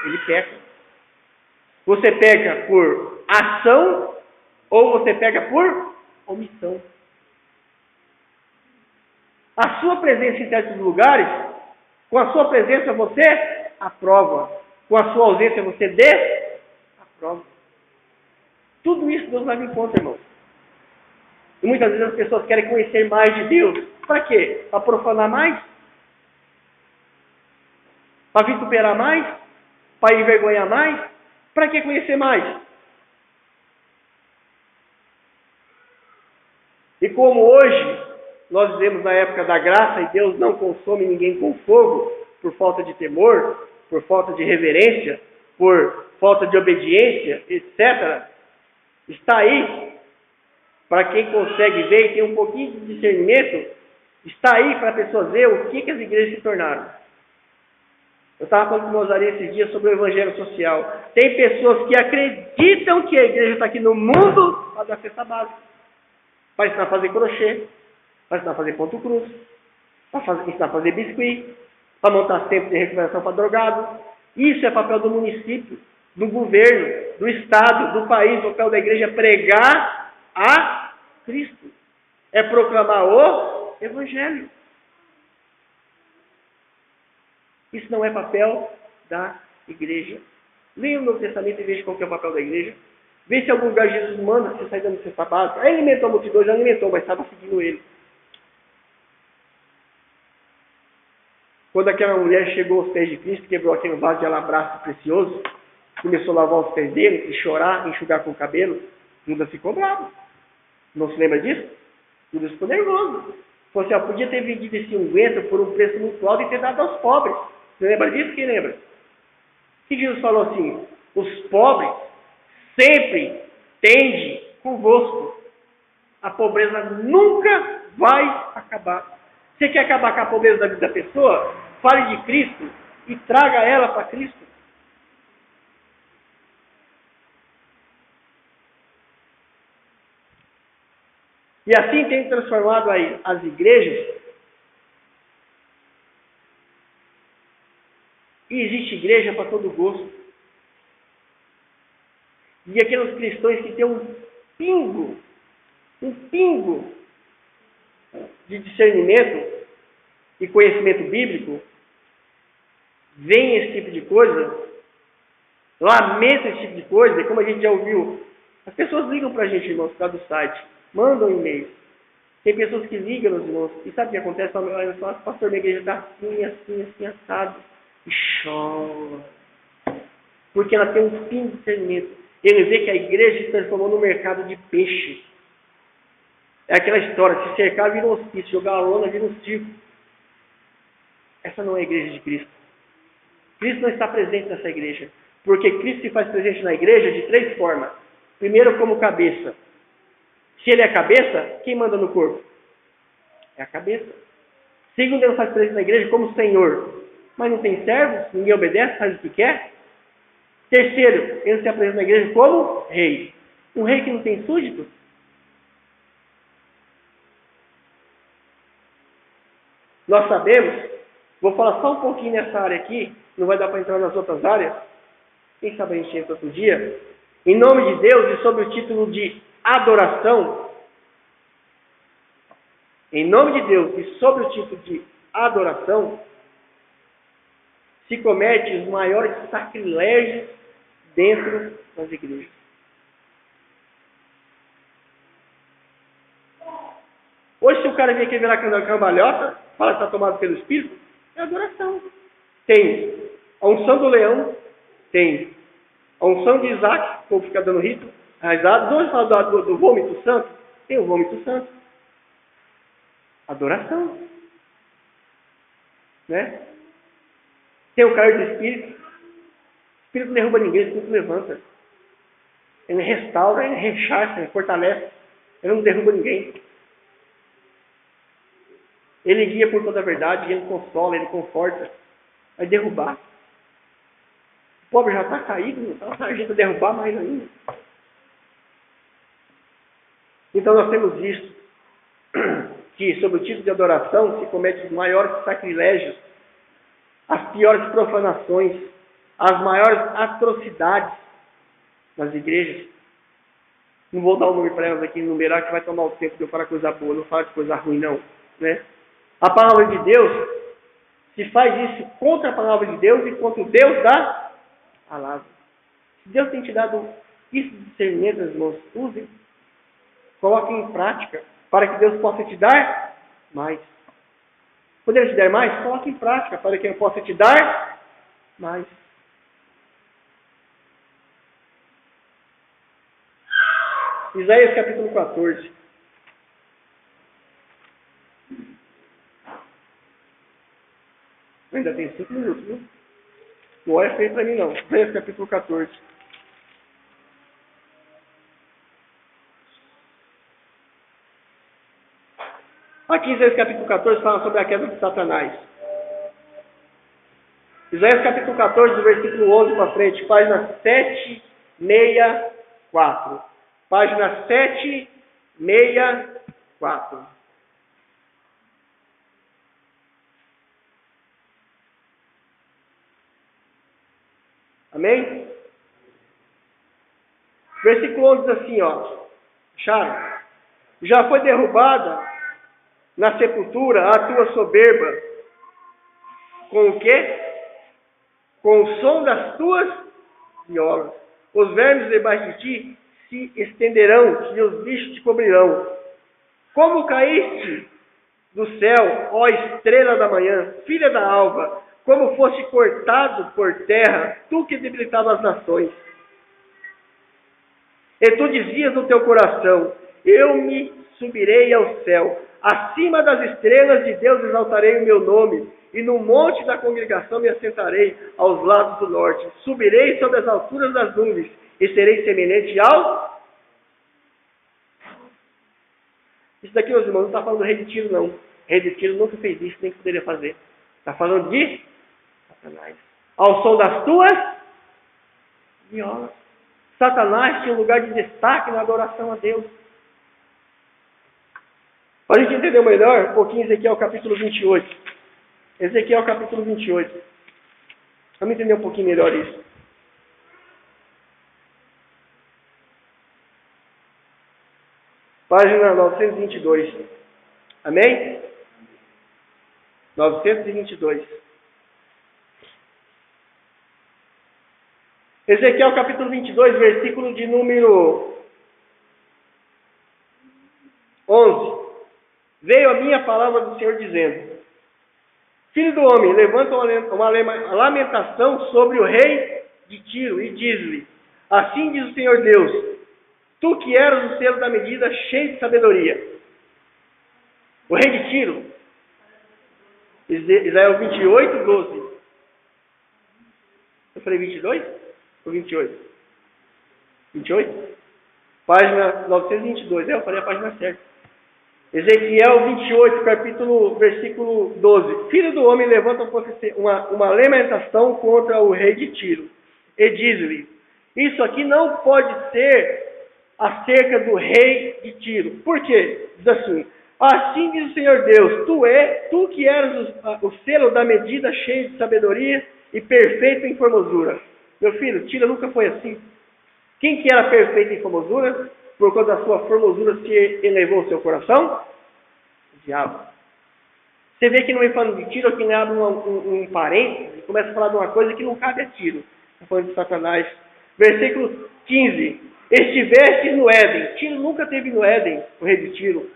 ele peca. Você peca por ação ou você peca por omissão. A sua presença em certos lugares, com a sua presença você aprova, com a sua ausência você desaprova. Tudo isso Deus leva em conta, irmãos. E muitas vezes as pessoas querem conhecer mais de Deus. Para quê? Para profanar mais? Para vituperar mais? Para envergonhar mais? Para que conhecer mais? E como hoje nós vivemos na época da graça e Deus não consome ninguém com fogo por falta de temor, por falta de reverência, por falta de obediência, etc., está aí para quem consegue ver e tem um pouquinho de discernimento, está aí para a pessoa ver o que as igrejas se tornaram. Eu estava falando com o Mozaria esses dias sobre o evangelho social. Tem pessoas que acreditam que a igreja está aqui no mundo para dar cesta básica, para ensinar a fazer crochê, para ensinar a fazer ponto cruz, para ensinar a fazer biscuit, para montar centro de recuperação para drogado. Isso é papel do município, do governo, do Estado, do país. O papel da igreja é pregar a Cristo. É proclamar o Evangelho. Isso não é papel da igreja. Leia o Novo Testamento e veja qual que é o papel da igreja. Vê se em algum lugar Jesus manda você sair dando cesta básica. Ele alimentou a multidão, já alimentou, mas estava seguindo ele. Quando aquela mulher chegou aos pés de Cristo, quebrou aquele vaso de alabastro precioso, começou a lavar os pés dele, e chorar, enxugar com o cabelo, Judas ficou bravo. Não se lembra disso? Judas ficou nervoso. Falou assim, podia ter vendido esse unguento por um preço muito alto e ter dado aos pobres. Você lembra disso? Quem lembra? Que Jesus falou assim: os pobres sempre tende convosco. A pobreza nunca vai acabar. Você quer acabar com a pobreza da vida da pessoa? Fale de Cristo e traga ela para Cristo. E assim tem transformado aí as igrejas. E existe igreja para todo gosto. E aqueles cristãos que têm um pingo de discernimento e conhecimento bíblico, veem esse tipo de coisa, lamentam esse tipo de coisa, e como a gente já ouviu, as pessoas ligam para a gente, irmãos, por causa do site, mandam e-mails. Tem pessoas que ligam nos irmãos, e sabe o que acontece? Olha só, pastor, minha igreja está assim, assado, e chora. Porque ela tem um fim de discernimento. Ele vê que a igreja se transformou no mercado de peixe. É aquela história, se cercar vira um hospício, jogar a lona vira um circo. Essa não é a igreja de Cristo. Cristo não está presente nessa igreja. Porque Cristo se faz presente na igreja de 3 formas. Primeiro, como cabeça. Se ele é a cabeça, quem manda no corpo? É a cabeça. Segundo, ele faz presente na igreja como Senhor. Mas não tem servos, ninguém obedece, faz o que quer. Terceiro, ele se apresenta na igreja como rei. Um rei que não tem súditos. Nós sabemos, vou falar só um pouquinho nessa área aqui, não vai dar para entrar nas outras áreas. Quem sabe a gente entra outro dia. Em nome de Deus e sob o título de adoração, em nome de Deus e sob o título de adoração, se comete os maiores sacrilégios dentro das igrejas. Hoje, se o cara vem aqui virar cambalhota, fala que está tomado pelo Espírito, é adoração. Tem a unção do leão, tem a unção de Isaac, o povo fica dando rito, raizado. Hoje fala do vômito santo, tem o vômito santo. Adoração. Né? Tem o cair do Espírito. O Espírito não derruba ninguém, o Espírito levanta. Ele restaura, ele rechaça, ele fortalece. Ele não derruba ninguém. Ele guia por toda a verdade, ele consola, ele conforta. Vai derrubar. O pobre já está caído, não está a gente derrubar mais ainda. Então nós temos visto que, sob o título de adoração, se comete os maiores sacrilégios, as piores profanações, as maiores atrocidades nas igrejas. Não vou dar o nome para elas aqui, enumerar, que vai tomar o tempo de eu falar coisa boa, não falar de coisa ruim, não. Né? A palavra de Deus se faz isso contra a palavra de Deus e contra o Deus da palavra. Se Deus tem te dado isso de discernimento, irmãos, usem, coloquem em prática, para que Deus possa te dar mais. Quando Ele te der mais, coloque em prática, para que Ele possa te dar mais. Isaías capítulo 14. Ainda tem 5 minutos, viu? Não olha feio para mim, não. Isaías capítulo 14. Aqui, Isaías capítulo 14 fala sobre a queda de Satanás. Isaías capítulo 14, do versículo 11 para frente, página 764. Página 764. Amém? Versículo 11 diz assim, ó. Acharam? Já foi derrubada na sepultura a tua soberba. Com o quê? Com o som das tuas violas. Os vermes debaixo de ti se estenderão e os bichos te cobrirão. Como caíste do céu, ó estrela da manhã, filha da alva, como foste cortado por terra, tu que debilitava as nações. E tu dizias no teu coração, eu me subirei ao céu, acima das estrelas de Deus exaltarei o meu nome, e no monte da congregação me assentarei aos lados do norte. Subirei sobre as alturas das nuvens e serei semelhante ao... Isso daqui, meus irmãos, não está falando do rei de Tiro, não. O rei de Tiro nunca fez isso, nem poderia fazer. Está falando de Satanás. Ao som das tuas violas. Satanás tinha um lugar de destaque na adoração a Deus. Para a gente entender melhor, um pouquinho Ezequiel capítulo 28. Ezequiel capítulo 28. Vamos entender um pouquinho melhor isso. Página 922. Amém? 922. Ezequiel capítulo 22, versículo de número 11. Veio a minha palavra do Senhor dizendo: Filho do homem, levanta uma lamentação sobre o rei de Tiro e diz-lhe: Assim diz o Senhor Deus, tu que eras o selo da medida cheio de sabedoria. O rei de Tiro, Isaías 28, 12. Eu falei 22 ou 28? 28? Página 922. Eu falei a página certa. Ezequiel 28, versículo 12. Filho do homem, levanta uma lamentação contra o rei de Tiro e diz-lhe: Isso aqui não pode ser acerca do rei de Tiro. Por quê? Diz assim: Assim diz o Senhor Deus, tu que eras o selo da medida cheio de sabedoria e perfeito em formosura. Meu filho, Tiro nunca foi assim. Quem que era perfeito em formosura? Por conta da sua formosura se elevou o seu coração? O diabo. Você vê que não é falando de Tiro, que abre um parênteses e começa a falar de uma coisa que não cabe a Tiro. Está falando de Satanás. Versículo 15. Estiveste no Éden. Tiro nunca teve no Éden, o rei de Tiro.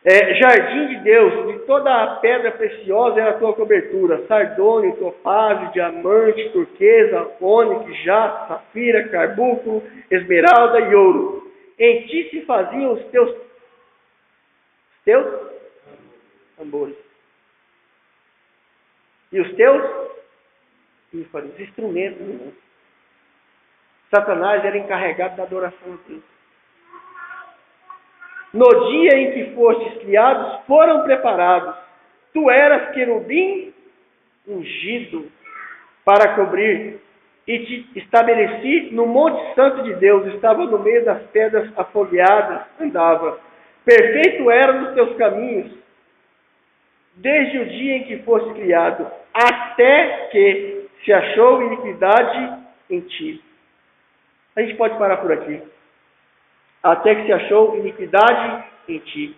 Jardim de Deus, de toda a pedra preciosa era a tua cobertura, sardônio, topázio, diamante, turquesa, ônix, jaspe, safira, carbúnculo, esmeralda e ouro. Em ti se faziam os teus tambores. E os teus ímpares, instrumentos. Irmão. Satanás era encarregado da adoração a Deus. No dia em que fostes criados, foram preparados. Tu eras querubim ungido para cobrir. E te estabeleci no Monte Santo de Deus. Estava no meio das pedras afogueadas. Andava. Perfeito era nos teus caminhos. Desde o dia em que foste criado. Até que se achou iniquidade em ti. A gente pode parar por aqui. Até que se achou iniquidade em ti.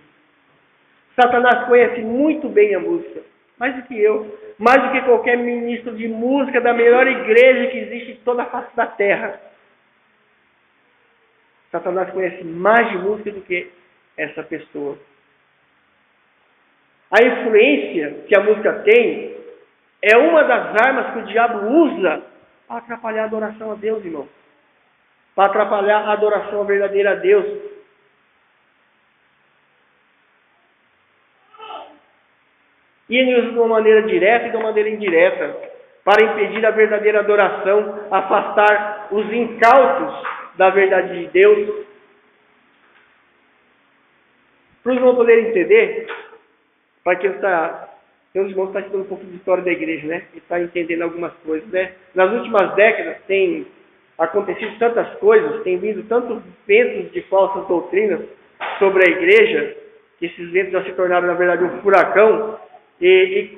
Satanás conhece muito bem a música, mais do que eu, mais do que qualquer ministro de música da melhor igreja que existe em toda a face da terra. Satanás conhece mais de música do que essa pessoa. A influência que a música tem é uma das armas que o diabo usa para atrapalhar a adoração a Deus, irmão. Para atrapalhar a adoração verdadeira a Deus. E ele usa de uma maneira direta e de uma maneira indireta, para impedir a verdadeira adoração, afastar os incautos da verdade de Deus. Para os irmãos poderem entender, para quem está... Tem uns irmãos que estão estudando um pouco de história da igreja, né? E está entendendo algumas coisas, né? Nas últimas décadas tem acontecido tantas coisas, tem vindo tantos ventos de falsas doutrinas sobre a igreja, que esses ventos já se tornaram, na verdade, um furacão, e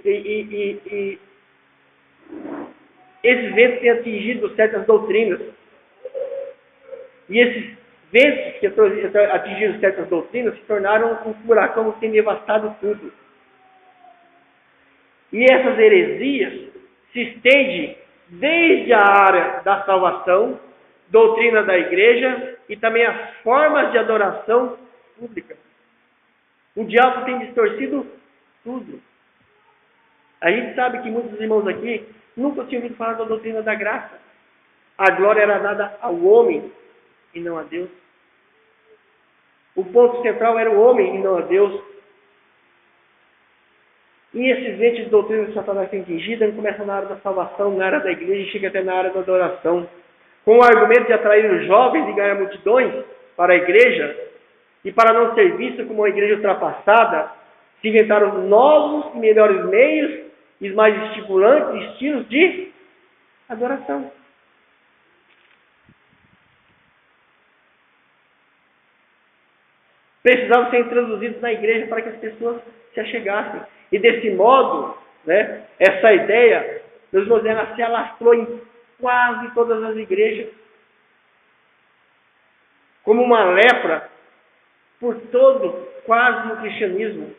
esses ventos têm atingido certas doutrinas. E esses ventos que atingiram certas doutrinas se tornaram um furacão que tem devastado tudo. E essas heresias se estendem desde a área da salvação, doutrina da igreja e também as formas de adoração pública. O diabo tem distorcido tudo. A gente sabe que muitos irmãos aqui nunca tinham ouvido falar da doutrina da graça. A glória era dada ao homem e não a Deus. O ponto central era o homem e não a Deus. E esses ventos de doutrina de Satanás são atingidos, começa na área da salvação, na área da igreja e chega até na área da adoração. Com o argumento de atrair os jovens e ganhar multidões para a igreja, e para não ser vista como uma igreja ultrapassada, se inventaram novos e melhores meios e mais estimulantes estilos de adoração. Precisavam ser introduzidos na igreja para que as pessoas se achegassem. E desse modo, né, essa ideia, Deus modernos, se alastrou em quase todas as igrejas. Como uma lepra por todo, quase o cristianismo.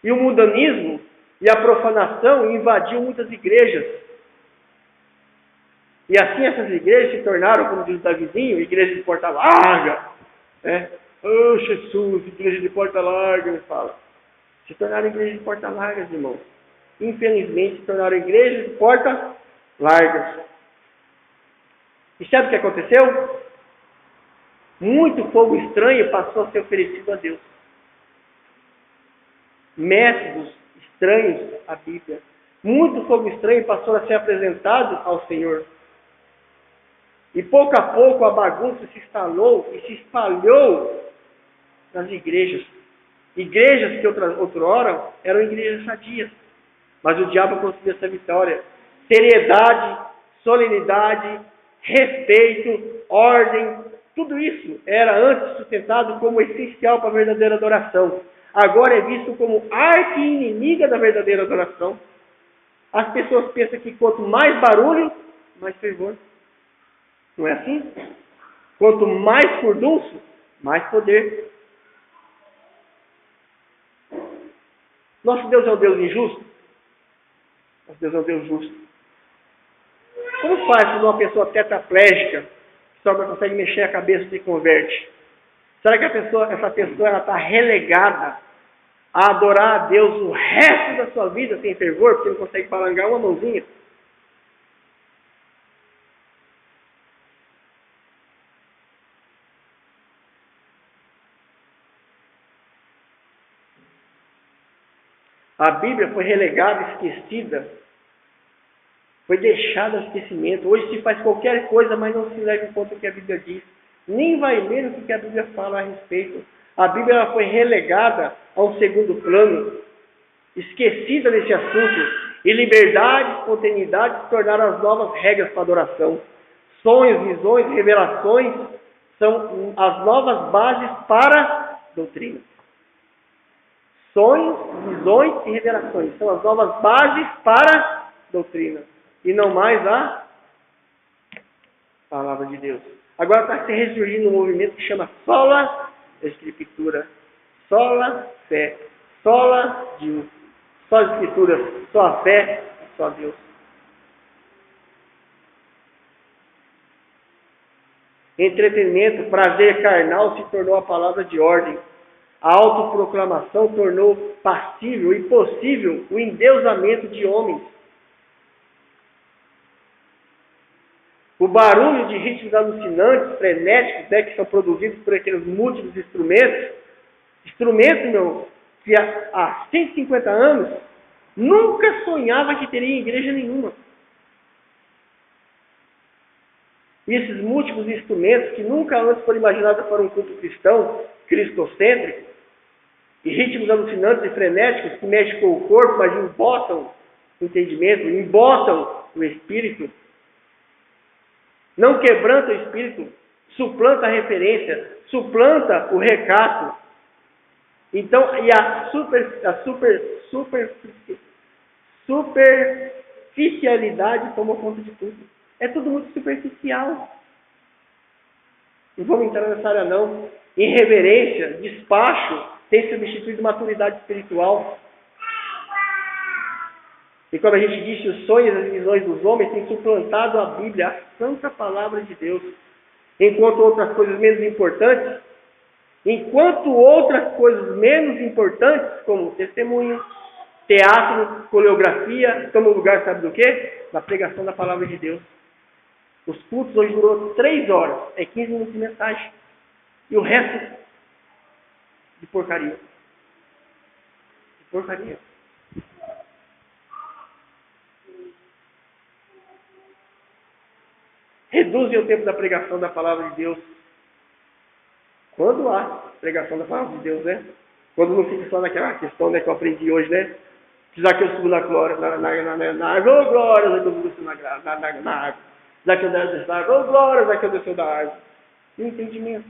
E o mundanismo e a profanação invadiu muitas igrejas. E assim essas igrejas se tornaram, como diz o Davizinho, igrejas de porta larga. Né? Oh, Jesus, igreja de porta larga, ele fala. Se tornaram igrejas de porta largas, irmãos. Infelizmente, se tornaram igrejas de porta largas. E sabe o que aconteceu? Muito fogo estranho passou a ser oferecido a Deus. Métodos estranhos à Bíblia. Muito fogo estranho passou a ser apresentado ao Senhor. E pouco a pouco a bagunça se instalou e se espalhou nas igrejas. Igrejas que outrora eram igrejas sadias. Mas o diabo conseguiu essa vitória. Seriedade, solenidade, respeito, ordem, tudo isso era antes sustentado como essencial para a verdadeira adoração. Agora é visto como arqui-inimiga da verdadeira adoração. As pessoas pensam que quanto mais barulho, mais fervor. Não é assim? Quanto mais furdunço, mais poder. Nosso Deus é um Deus injusto? Nosso Deus é um Deus justo. Como faz quando uma pessoa tetraplégica só consegue mexer a cabeça e se converte? Será que essa pessoa está relegada a adorar a Deus o resto da sua vida sem fervor, porque não consegue balangar uma mãozinha? A Bíblia foi relegada, esquecida, foi deixada ao esquecimento. Hoje se faz qualquer coisa, mas não se leva em conta o que a Bíblia diz. Nem vai ler o que a Bíblia fala a respeito. A Bíblia ela foi relegada a um segundo plano, esquecida nesse assunto. E liberdade e espontaneidade se tornaram as novas regras para a adoração. Sonhos, visões, revelações são as novas bases para a doutrina. Sonhos, visões e revelações são as novas bases para a doutrina. E não mais a palavra de Deus. Agora está se ressurgindo um movimento que chama Sola Escritura. Sola Fé. Sola Deus. Só as Escrituras, só a fé, só Deus. Entretenimento, prazer carnal se tornou a palavra de ordem. A autoproclamação tornou passível e possível o endeusamento de homens. O barulho de ritmos alucinantes, frenéticos, que são produzidos por aqueles múltiplos instrumentos, meu, que há 150 anos nunca sonhava que teria igreja nenhuma. E esses múltiplos instrumentos que nunca antes foram imaginados para um culto cristão, cristocêntrico, e ritmos alucinantes e frenéticos que mexem com o corpo, mas embotam o entendimento, embotam o espírito, não quebranta o espírito, suplanta a referência, suplanta o recato. Então, e a superficialidade tomou conta de tudo. É tudo muito superficial. Não vamos entrar nessa área não. Irreverência, despacho, tem substituído maturidade espiritual. E como a gente disse, os sonhos e as visões dos homens têm suplantado a Bíblia, a santa palavra de Deus. Enquanto outras coisas menos importantes, como testemunho, teatro, coreografia, tomam lugar, sabe do quê? Da pregação da palavra de Deus. Os cultos hoje durou 3 horas, é 15 minutos de mensagem. E o resto de porcaria. De porcaria. reduzem o tempo da pregação da palavra de Deus. Quando há pregação da palavra de Deus, né? Quando não fica só naquela questão, né, que eu aprendi hoje, né? Zaqueu subiu na glória, na árvore, ô glória, Zaqueu desceu na árvore. Zaqueu desceu da árvore, ô glória, Zaqueu desceu da árvore. E o entendimento.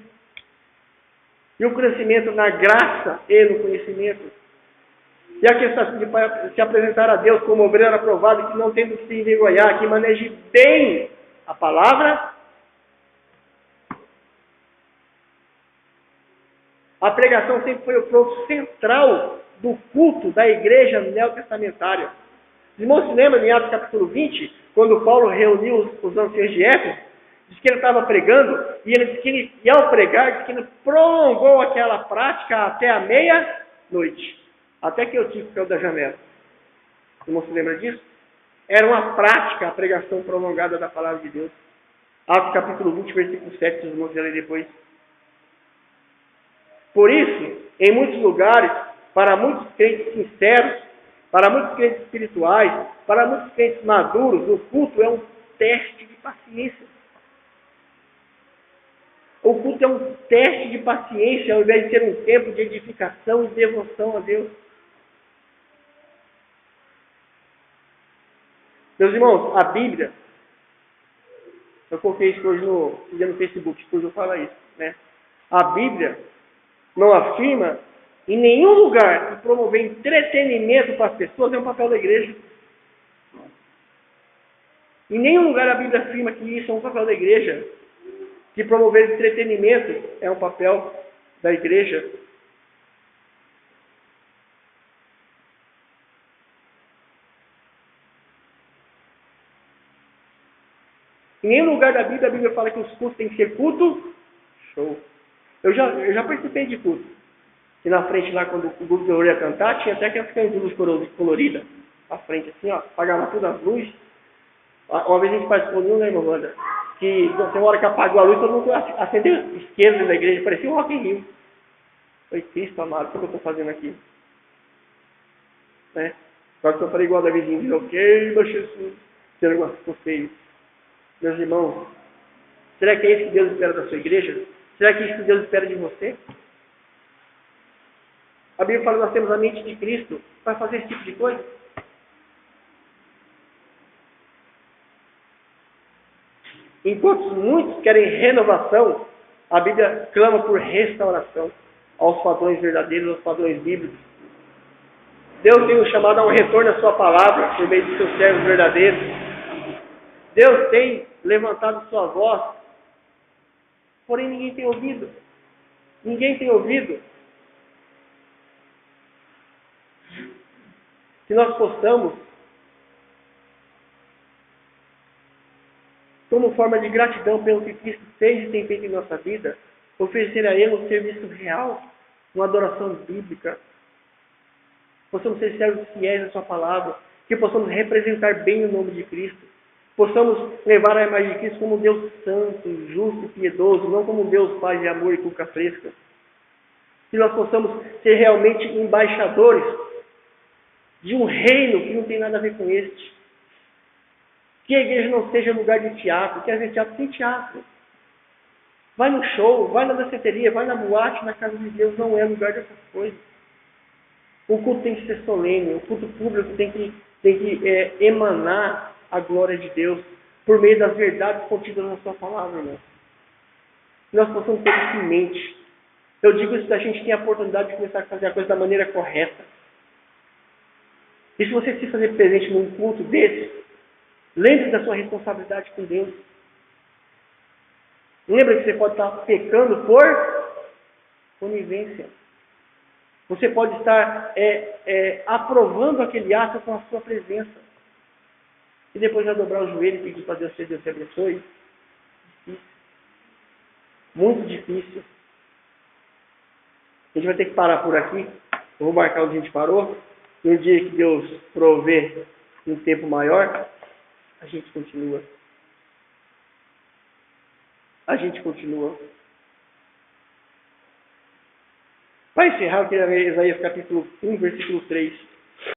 E o crescimento na graça e no conhecimento. E a questão de se apresentar a Deus como obreiro aprovado, que não tem do que se envergonhar, que maneje bem a palavra. A pregação sempre foi o ponto central do culto da igreja neotestamentária. Os irmãos se lembram em Atos capítulo 20, quando Paulo reuniu os anciãos de Éfeso, diz que ele estava pregando, e ele disse que ele, e ao pregar, diz que ele prolongou aquela prática até a meia-noite. Até que Eutico caiu da janela. Os irmãos se lembram disso? Era uma prática a pregação prolongada da palavra de Deus. Atos capítulo 20, versículo 7, os irmãos lerem depois. Por isso, em muitos lugares, para muitos crentes sinceros, para muitos crentes espirituais, para muitos crentes maduros, o culto é um teste de paciência. O culto é um teste de paciência, ao invés de ser um tempo de edificação e devoção a Deus. Meus irmãos, a Bíblia, eu coloquei isso hoje no Facebook, depois eu falo isso, né? A Bíblia não afirma em nenhum lugar que promover entretenimento para as pessoas é um papel da igreja. Em nenhum lugar a Bíblia afirma que isso é um papel da igreja. Que promover entretenimento é um papel da igreja. Em nenhum lugar da Bíblia a Bíblia fala que os cultos têm que ser culto. Show. Eu já participei de culto. E na frente lá, quando o grupo de louvor ia cantar, tinha até aquelas canhas de luz colorida. À frente assim, ó. Apagava todas as luzes. Uma vez a gente participou de um, né, irmã Wanda? Que tem uma hora que apagou a luz, todo mundo acendeu esquerda da igreja, parecia um Rock in Rio. Foi Cristo amado, o que eu estou fazendo aqui? Né? Só que eu falei igual a Davizinho, diz, ok, meu Jesus, esse negócio ficou feio. Meus irmãos, será que é isso que Deus espera da sua igreja? Será que é isso que Deus espera de você? A Bíblia fala que nós temos a mente de Cristo para fazer esse tipo de coisa. Enquanto muitos querem renovação, a Bíblia clama por restauração aos padrões verdadeiros, aos padrões bíblicos. Deus tem nos chamado a um retorno à sua palavra por meio de seus servos verdadeiros. Deus tem levantado sua voz, porém ninguém tem ouvido. Ninguém tem ouvido. Que nós possamos, como forma de gratidão pelo que Cristo fez e tem feito em nossa vida, oferecer a Ele um serviço real, uma adoração bíblica. Possamos ser servos fiéis à sua palavra, que possamos representar bem o nome de Cristo. Possamos levar a imagem de Cristo como um Deus santo, justo e piedoso, não como um Deus Pai de amor e cuca fresca. Que nós possamos ser realmente embaixadores de um reino que não tem nada a ver com este. Que a igreja não seja lugar de teatro, que haja teatro sem teatro. Vai no show, vai na danceteria, vai na boate, na casa de Deus, não é lugar dessas coisas. O culto tem que ser solene, o culto público tem que emanar a glória de Deus por meio das verdades contidas na sua palavra, irmão. Nós possamos ter isso em mente. Eu digo isso, a gente tem a oportunidade de começar a fazer a coisa da maneira correta. E se você se fazer presente num culto desse, lembre da sua responsabilidade com Deus. Lembra que você pode estar pecando por conivência. Você pode estar aprovando aquele ato com a sua presença. E depois vai dobrar o joelho e pedir para Deus que Deus te abençoe. Difícil. Muito difícil. A gente vai ter que parar por aqui. Eu vou marcar onde a gente parou. E um dia que Deus prover um tempo maior, a gente continua. A gente continua. Para encerrar, eu queria ler Isaías capítulo 1, versículo 3.